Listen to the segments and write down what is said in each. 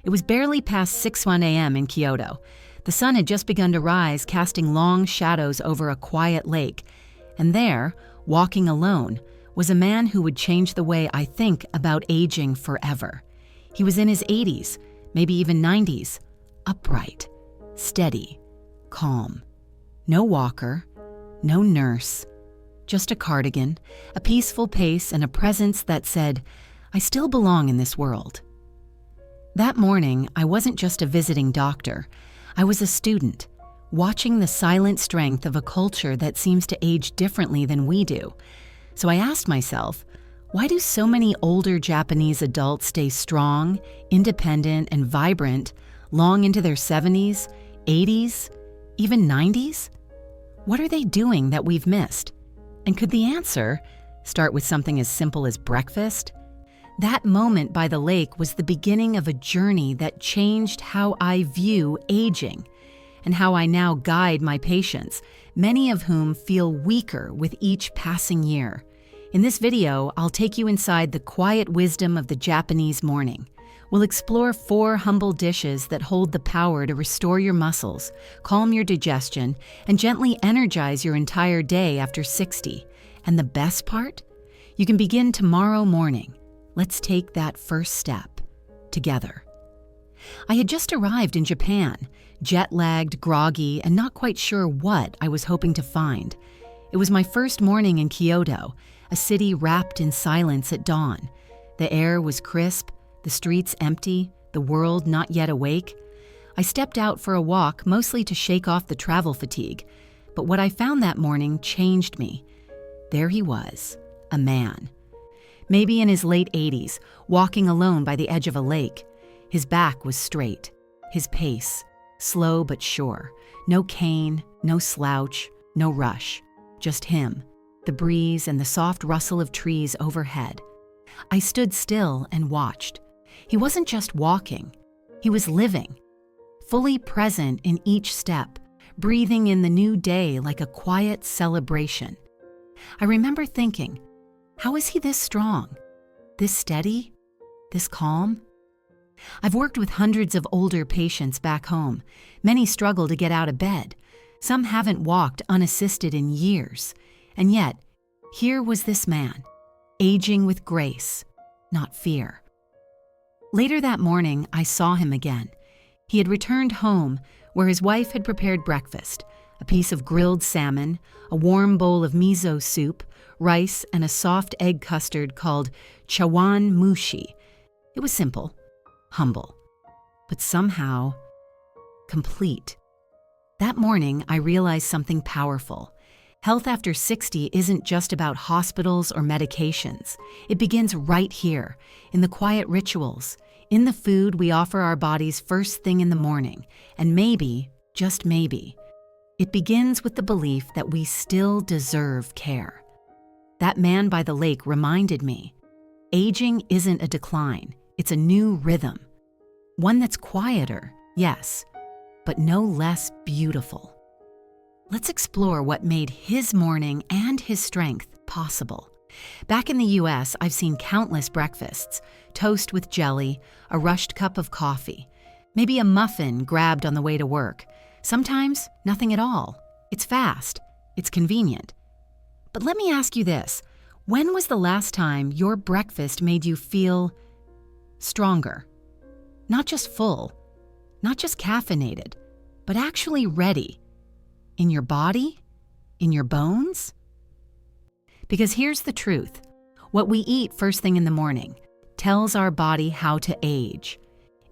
It was barely past 6:01 a.m. in Kyoto. The sun had just begun to rise, casting long shadows over a quiet lake. And there, walking alone, was a man who would change the way I think about aging forever. He was in his 80s, maybe even 90s, upright, steady, calm. No walker, no nurse, just a cardigan, a peaceful pace, and a presence that said, "I still belong in this world." That morning, I wasn't just a visiting doctor. I was a student, watching the silent strength of a culture that seems to age differently than we do. So I asked myself, why do so many older Japanese adults stay strong, independent, and vibrant long into their 70s, 80s, even 90s? What are they doing that we've missed? And could the answer start with something as simple as breakfast? That moment by the lake was the beginning of a journey that changed how I view aging and how I now guide my patients, many of whom feel weaker with each passing year. In this video, I'll take you inside the quiet wisdom of the Japanese morning. We'll explore 4 humble dishes that hold the power to restore your muscles, calm your digestion, and gently energize your entire day after 60. And the best part? You can begin tomorrow morning. Let's take that first step together. I had just arrived in Japan, jet-lagged, groggy, and not quite sure what I was hoping to find. It was my first morning in Kyoto, a city wrapped in silence at dawn. The air was crisp, the streets empty, the world not yet awake. I stepped out for a walk, mostly to shake off the travel fatigue. But what I found that morning changed me. There he was, a man. Maybe in his late 80s, walking alone by the edge of a lake. His back was straight, his pace, slow but sure. No cane, no slouch, no rush. Just him, the breeze and the soft rustle of trees overhead. I stood still and watched. He wasn't just walking, he was living, fully present in each step, breathing in the new day like a quiet celebration. I remember thinking, how is he this strong, this steady, this calm? I've worked with hundreds of older patients back home. Many struggle to get out of bed. Some haven't walked unassisted in years. And yet, here was this man, aging with grace, not fear. Later that morning, I saw him again. He had returned home, where his wife had prepared breakfast, a piece of grilled salmon, a warm bowl of miso soup, rice, and a soft egg custard called Chawan Mushi. It was simple, humble, but somehow complete. That morning, I realized something powerful. Health after 60 isn't just about hospitals or medications. It begins right here, in the quiet rituals, in the food we offer our bodies first thing in the morning, and maybe, just maybe, it begins with the belief that we still deserve care. That man by the lake reminded me, aging isn't a decline, it's a new rhythm. One that's quieter, yes, but no less beautiful. Let's explore what made his morning and his strength possible. Back in the US, I've seen countless breakfasts, toast with jelly, a rushed cup of coffee, maybe a muffin grabbed on the way to work. Sometimes nothing at all. It's fast, it's convenient. But let me ask you this, when was the last time your breakfast made you feel stronger? Not just full, not just caffeinated, but actually ready. In your body? In your bones? Because here's the truth. What we eat first thing in the morning tells our body how to age.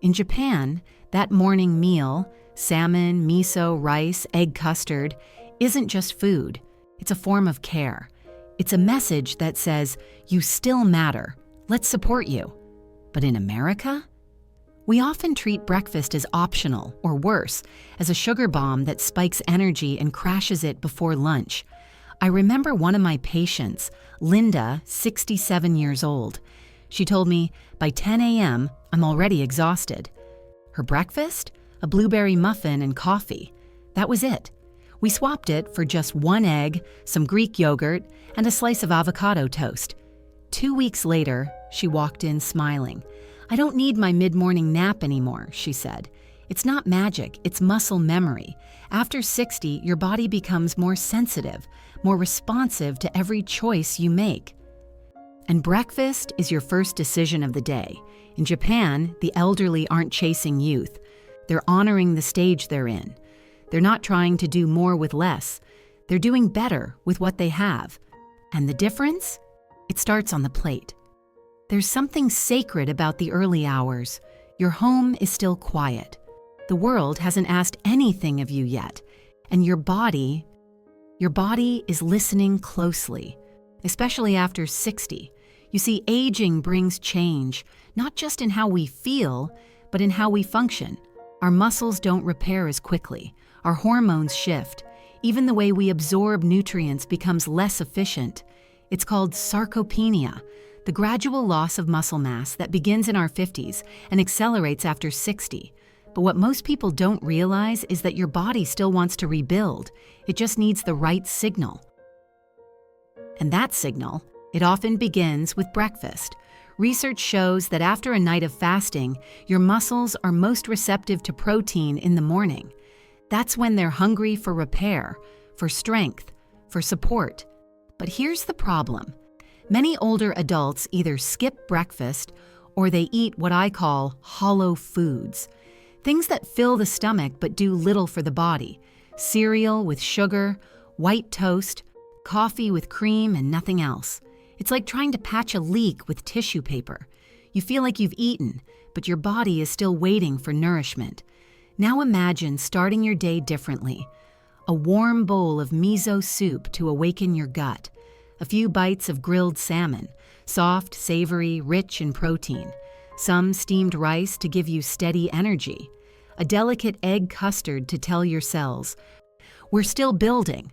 In Japan, that morning meal, salmon, miso, rice, egg custard, isn't just food. It's a form of care. It's a message that says, you still matter. Let's support you. But in America, we often treat breakfast as optional, or worse, as a sugar bomb that spikes energy and crashes it before lunch. I remember one of my patients, Linda, 67 years old. She told me, by 10 a.m., I'm already exhausted. Her breakfast? A blueberry muffin and coffee. That was it. We swapped it for just 1 egg, some Greek yogurt, and a slice of avocado toast. 2 weeks later, she walked in smiling. "I don't need my mid-morning nap anymore," she said. "It's not magic, it's muscle memory. After 60, your body becomes more sensitive, more responsive to every choice you make." And breakfast is your first decision of the day. In Japan, the elderly aren't chasing youth. They're honoring the stage they're in. They're not trying to do more with less. They're doing better with what they have. And the difference? It starts on the plate. There's something sacred about the early hours. Your home is still quiet. The world hasn't asked anything of you yet. And your body is listening closely, especially after 60. You see, aging brings change, not just in how we feel, but in how we function. Our muscles don't repair as quickly. Our hormones shift. Even the way we absorb nutrients becomes less efficient. It's called sarcopenia, the gradual loss of muscle mass that begins in our 50s and accelerates after 60. But what most people don't realize is that your body still wants to rebuild. It just needs the right signal. And that signal, it often begins with breakfast. Research shows that after a night of fasting, your muscles are most receptive to protein in the morning. That's when they're hungry for repair, for strength, for support. But here's the problem. Many older adults either skip breakfast or they eat what I call hollow foods. Things that fill the stomach but do little for the body. Cereal with sugar, white toast, coffee with cream, and nothing else. It's like trying to patch a leak with tissue paper. You feel like you've eaten, but your body is still waiting for nourishment. Now imagine starting your day differently. A warm bowl of miso soup to awaken your gut. A few bites of grilled salmon, soft, savory, rich in protein. Some steamed rice to give you steady energy. A delicate egg custard to tell your cells, "We're still building."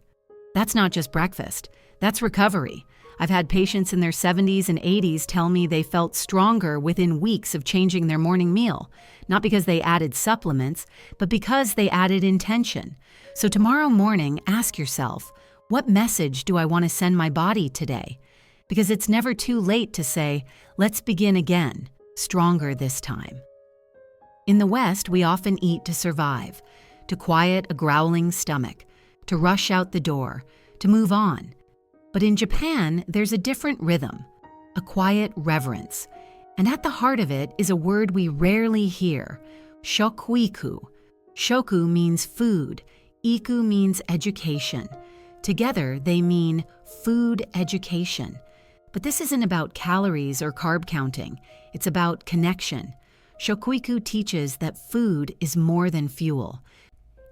That's not just breakfast. That's recovery. I've had patients in their 70s and 80s tell me they felt stronger within weeks of changing their morning meal, not because they added supplements, but because they added intention. So tomorrow morning, ask yourself, what message do I want to send my body today? Because it's never too late to say, let's begin again, stronger this time. In the West, we often eat to survive, to quiet a growling stomach, to rush out the door, to move on. But in Japan, there's a different rhythm, a quiet reverence. And at the heart of it is a word we rarely hear, shokuiku. Shoku means food, iku means education. Together, they mean food education. But this isn't about calories or carb counting. It's about connection. Shokuiku teaches that food is more than fuel.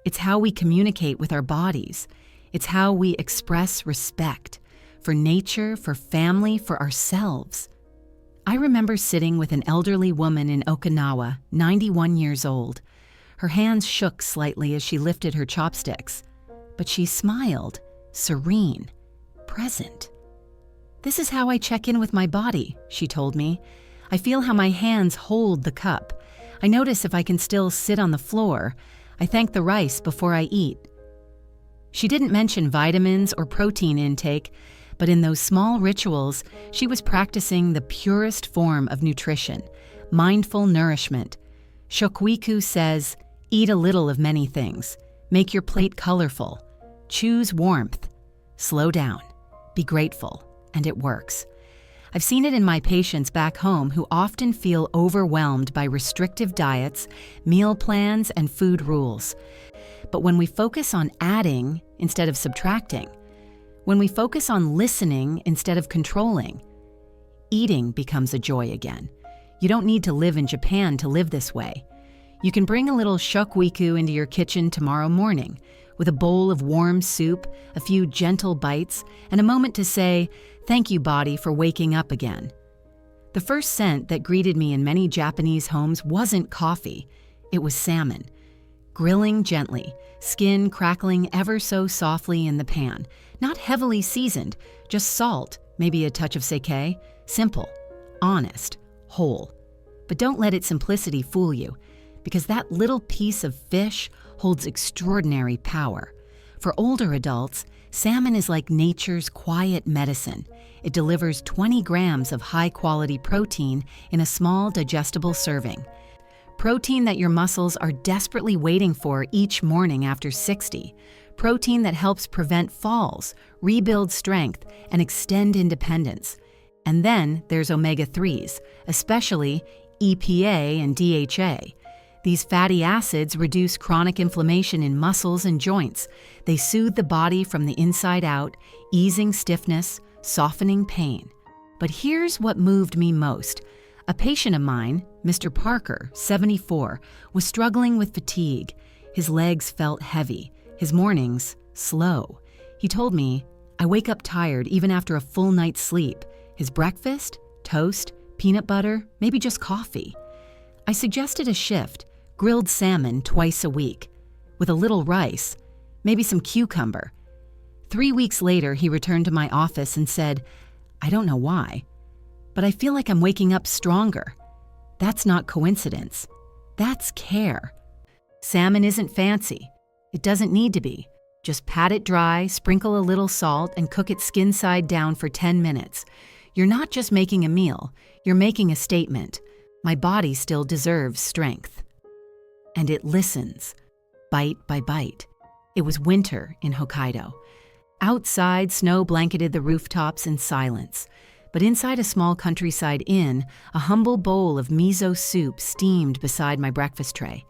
It's how we communicate with our bodies. It's how we express respect for nature, for family, for ourselves. I remember sitting with an elderly woman in Okinawa, 91 years old. Her hands shook slightly as she lifted her chopsticks, but she smiled, serene, present. "This is how I check in with my body," she told me. "I feel how my hands hold the cup. I notice if I can still sit on the floor. I thank the rice before I eat." She didn't mention vitamins or protein intake, but in those small rituals, she was practicing the purest form of nutrition, mindful nourishment. Shokuiku says, eat a little of many things. Make your plate colorful. Choose warmth. Slow down. Be grateful. And it works. I've seen it in my patients back home who often feel overwhelmed by restrictive diets, meal plans, and food rules. But when we focus on adding instead of subtracting, when we focus on listening instead of controlling, eating becomes a joy again. You don't need to live in Japan to live this way. You can bring a little shokuiku into your kitchen tomorrow morning with a bowl of warm soup, a few gentle bites, and a moment to say, "Thank you, body, for waking up again." The first scent that greeted me in many Japanese homes wasn't coffee. It was salmon. Grilling gently, skin crackling ever so softly in the pan. Not heavily seasoned, just salt, maybe a touch of sake. Simple, honest, whole. But don't let its simplicity fool you, because that little piece of fish holds extraordinary power. For older adults, salmon is like nature's quiet medicine. It delivers 20 grams of high-quality protein in a small, digestible serving. Protein that your muscles are desperately waiting for each morning after 60. Protein that helps prevent falls, rebuild strength, and extend independence. And then there's omega-3s, especially EPA and DHA. These fatty acids reduce chronic inflammation in muscles and joints. They soothe the body from the inside out, easing stiffness, softening pain. But here's what moved me most. A patient of mine, Mr. Parker, 74, was struggling with fatigue. His legs felt heavy, his mornings slow. He told me, "I wake up tired even after a full night's sleep. His breakfast? Toast? Peanut butter? Maybe just coffee." I suggested a shift, grilled salmon twice a week, with a little rice, maybe some cucumber. 3 weeks later, he returned to my office and said, "I don't know why, but I feel like I'm waking up stronger." That's not coincidence. That's care. Salmon isn't fancy. It doesn't need to be. Just pat it dry, sprinkle a little salt, and cook it skin side down for 10 minutes. You're not just making a meal, you're making a statement. My body still deserves strength. And it listens, bite by bite. It was winter in Hokkaido. Outside, snow blanketed the rooftops in silence. But inside a small countryside inn, a humble bowl of miso soup steamed beside my breakfast tray.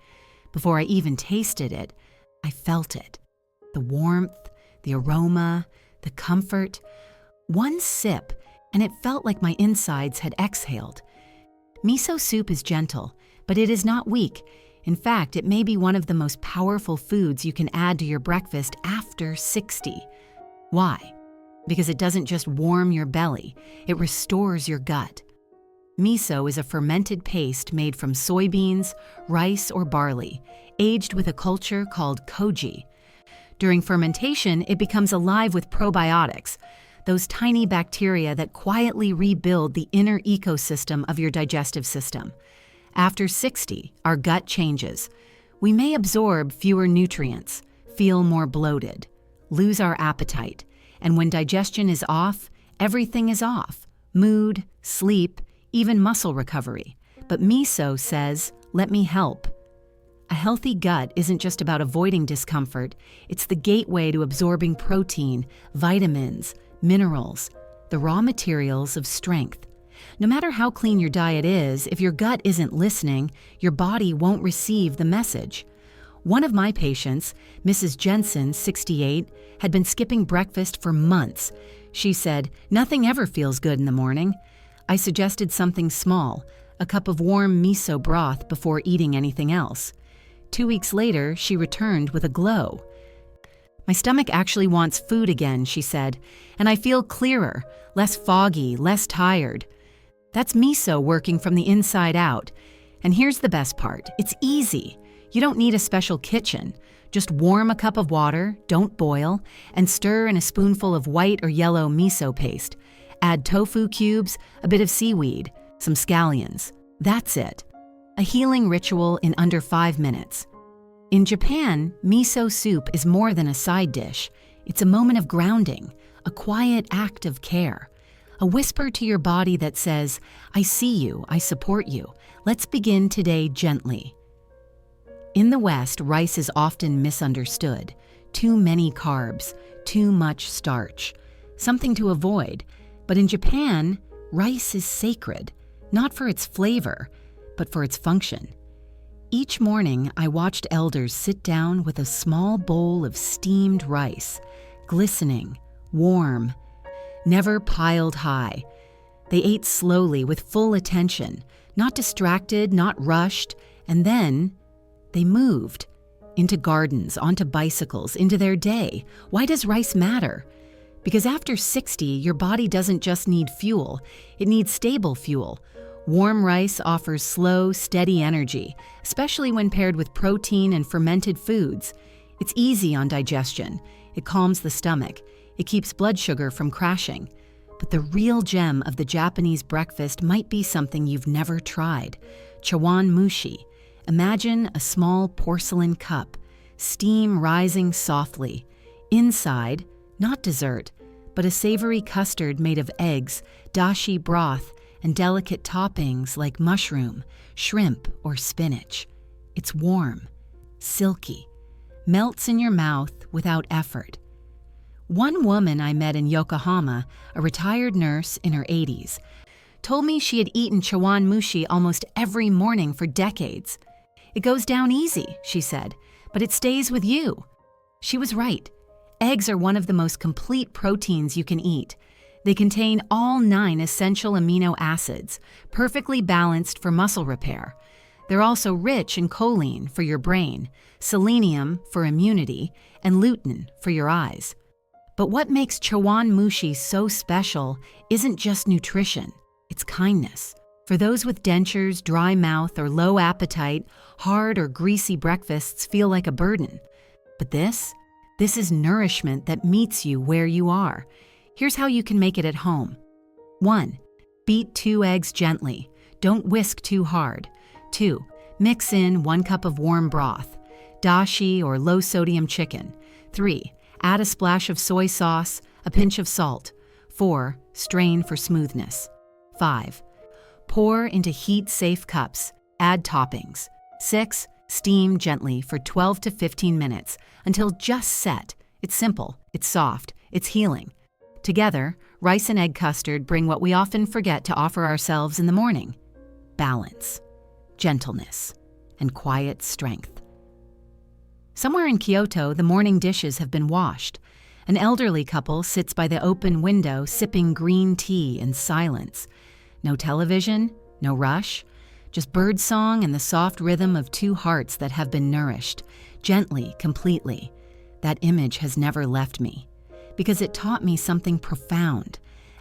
Before I even tasted it, I felt it. The warmth, the aroma, the comfort. One sip, and it felt like my insides had exhaled. Miso soup is gentle, but it is not weak. In fact, it may be one of the most powerful foods you can add to your breakfast after 60. Why? Because it doesn't just warm your belly, it restores your gut. Miso is a fermented paste made from soybeans, rice, or barley, aged with a culture called koji. During fermentation, it becomes alive with probiotics, those tiny bacteria that quietly rebuild the inner ecosystem of your digestive system. After 60, our gut changes. We may absorb fewer nutrients, feel more bloated, lose our appetite, and when digestion is off, everything is off. Mood, sleep, even muscle recovery. But miso says, "Let me help." A healthy gut isn't just about avoiding discomfort, it's the gateway to absorbing protein, vitamins, minerals, the raw materials of strength. No matter how clean your diet is, if your gut isn't listening, your body won't receive the message. One of my patients, Mrs. Jensen, 68, had been skipping breakfast for months. She said, "Nothing ever feels good in the morning." I suggested something small, a cup of warm miso broth before eating anything else. 2 weeks later, she returned with a glow. "My stomach actually wants food again," she said, "and I feel clearer, less foggy, less tired." That's miso working from the inside out. And here's the best part, it's easy. You don't need a special kitchen. Just warm a cup of water, don't boil, and stir in a spoonful of white or yellow miso paste. Add tofu cubes, a bit of seaweed, some scallions. That's it. A healing ritual in under 5 minutes. In Japan, miso soup is more than a side dish. It's a moment of grounding, a quiet act of care. A whisper to your body that says, "I see you, I support you. Let's begin today gently." In the West, rice is often misunderstood. Too many carbs, too much starch, something to avoid. But in Japan, rice is sacred, not for its flavor, but for its function. Each morning, I watched elders sit down with a small bowl of steamed rice, glistening, warm, never piled high. They ate slowly with full attention, not distracted, not rushed, and then they moved into gardens, onto bicycles, into their day. Why does rice matter? Because after 60, your body doesn't just need fuel, it needs stable fuel. Warm rice offers slow, steady energy, especially when paired with protein and fermented foods. It's easy on digestion. It calms the stomach. It keeps blood sugar from crashing. But the real gem of the Japanese breakfast might be something you've never tried. Chawan Mushi. Imagine a small porcelain cup, steam rising softly. Inside, not dessert, but a savory custard made of eggs, dashi broth, and delicate toppings like mushroom, shrimp, or spinach. It's warm, silky, melts in your mouth without effort. One woman I met in Yokohama, a retired nurse in her 80s, told me she had eaten Chawan Mushi almost every morning for decades. It goes down easy, she said, but it stays with you. She was right. Eggs are one of the most complete proteins you can eat. They contain all 9 essential amino acids, perfectly balanced for muscle repair. They're also rich in choline for your brain, selenium for immunity, and lutein for your eyes. But what makes Chawan Mushi so special isn't just nutrition, it's kindness. For those with dentures, dry mouth, or low appetite, hard or greasy breakfasts feel like a burden. But this is nourishment that meets you where you are. Here's how you can make it at home. 1. Beat 2 eggs gently. Don't whisk too hard. 2. Mix in 1 cup of warm broth, dashi or low-sodium chicken. 3. Add a splash of soy sauce, a pinch of salt. 4. Strain for smoothness. 5. Pour into heat-safe cups. Add toppings. 6. Steam gently for 12 to 15 minutes until just set. It's simple, it's soft, it's healing. Together, rice and egg custard bring what we often forget to offer ourselves in the morning: balance, gentleness, and quiet strength. Somewhere in Kyoto, the morning dishes have been washed. An elderly couple sits by the open window sipping green tea in silence. No television, no rush, just birdsong and the soft rhythm of 2 hearts that have been nourished, gently, completely. That image has never left me, because it taught me something profound.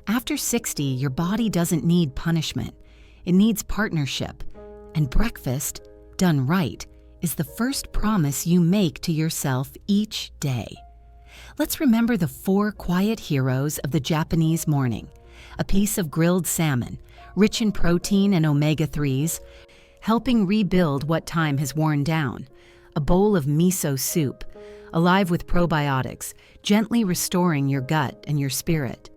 After 60, your body doesn't need punishment. It needs partnership. And breakfast, done right, is the first promise you make to yourself each day. Let's remember the 4 quiet heroes of the Japanese morning. A piece of grilled salmon, rich in protein and omega-3s, helping rebuild what time has worn down. A bowl of miso soup, alive with probiotics, gently restoring your gut and your spirit.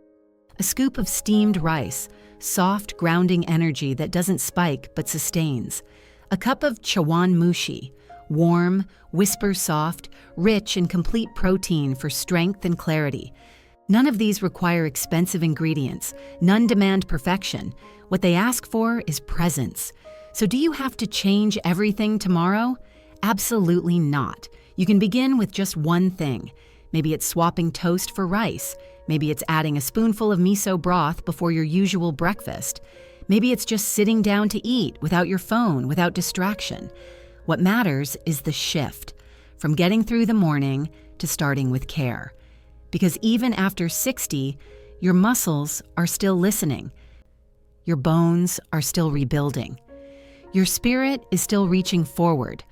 A scoop of steamed rice, soft, grounding energy that doesn't spike but sustains. A cup of Chawan Mushi, warm, whisper-soft, rich in complete protein for strength and clarity. None of these require expensive ingredients. None demand perfection. What they ask for is presence. So do you have to change everything tomorrow? Absolutely not. You can begin with just one thing. Maybe it's swapping toast for rice. Maybe it's adding a spoonful of miso broth before your usual breakfast. Maybe it's just sitting down to eat without your phone, without distraction. What matters is the shift, from getting through the morning to starting with care. Because even after 60, your muscles are still listening. Your bones are still rebuilding. Your spirit is still reaching forward.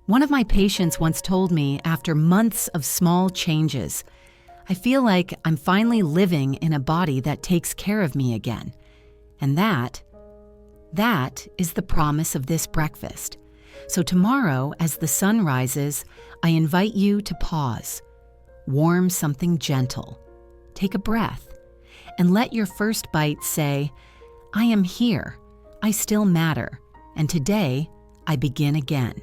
One of my patients once told me, after months of small changes, I feel like I'm finally living in a body that takes care of me again. And that is the promise of this breakfast. So tomorrow, as the sun rises, I invite you to pause. Warm something gentle. Take a breath. And let your first bite say, I am here. I still matter. And today, I begin again.